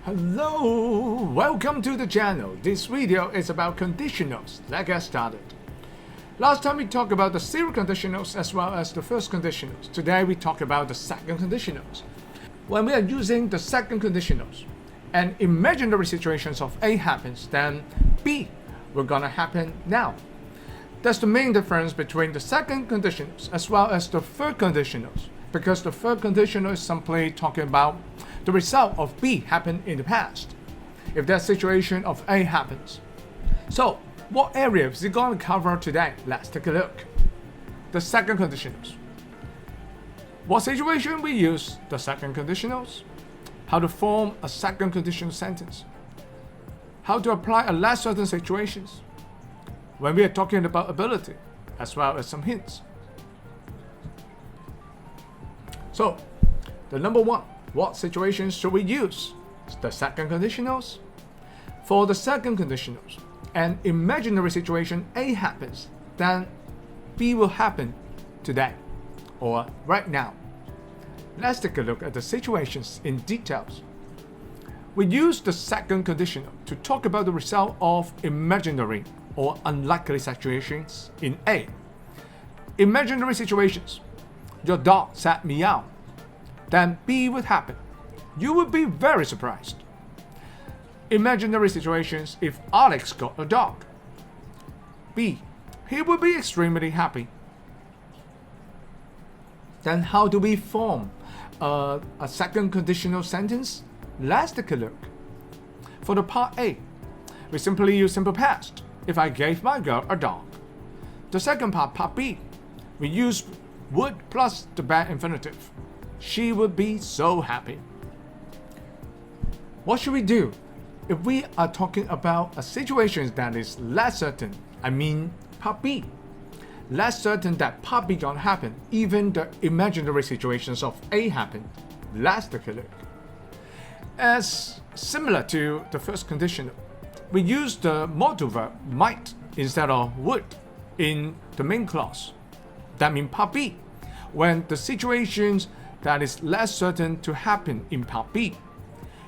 Hello, welcome to the channel. This video is about conditionals. Let's get started. Last time we talked about the zero conditionals as well as the first conditionals. Today we talk about the second conditionals. When we are using the second conditionals and imaginary situations of A happens, then B will gonna happen now. That's the main difference between the second conditionals as well as the third conditionals, because the third conditional is simply talking about the result of B happened in the past, if that situation of A happens. So, what area is it going to cover today? Let's take a look. The second conditionals. What situation we use the second conditionals? How to form a second conditional sentence? How to apply a less certain situations? When we are talking about ability, as well as some hints. So, the number one, what situations should we use the second conditionals? For the second conditionals, an imaginary situation A happens, then B will happen today or right now. Let's take a look at the situations in details. We use the second conditional to talk about the result of imaginary or unlikely situations in A. Imaginary situations. Your dog said meow. Then B would happen. You would be very surprised. Imaginary situations if Alex got a dog. B. He would be extremely happy. Then how do we form a second conditional sentence? Let's take a look. For the part A, we simply use simple past. If I gave my girl a dog. The second part B, we use would plus the bad infinitive. She would be so happy. What should we do if we are talking about a situation that is less certain? I mean, part B. Less certain that part B gonna happen, even the imaginary situations of A happen. Let's take a look. As similar to the first conditional, we use the modal verb might instead of would in the main clause. That means part B, when the situations that is less certain to happen in part B.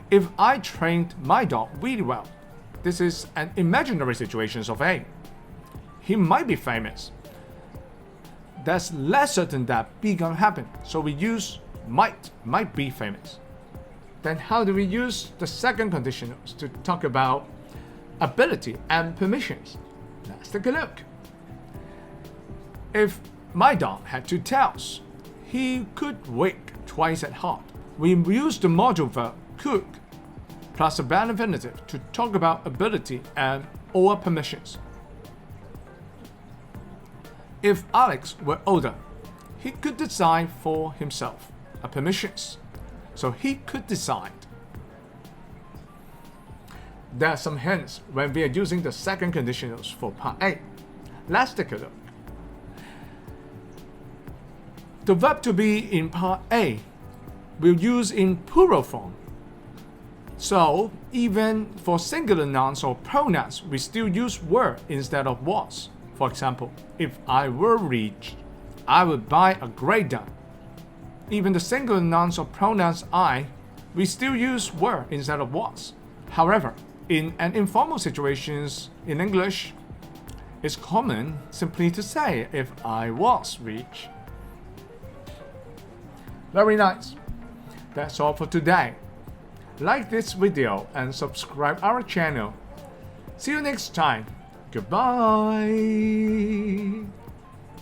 If I trained my dog really well, this is an imaginary situation of A. He might be famous. That's less certain that B gonna happen, so we use might be famous. Then how do we use the second conditionals to talk about ability and permissions? Let's take a look. If my dog had 2 tails, he could wake twice as hard. We use the modal verb could plus a bad infinitive to talk about ability and or permissions. If Alex were older, he could decide for himself a permissions, so he could decide. There are some hints when we are using the second conditionals for part A. Let's take a look. The verb to be in part A we'll use in plural form. So, even for singular nouns or pronouns, we still use were instead of was. For example, if I were rich, I would buy a great dog. Even the singular nouns or pronouns I, we still use were instead of was. However, in an informal situations in English, it's common simply to say if I was rich. Very nice. That's all for today. Like this video and subscribe our channel. See you next time. Goodbye.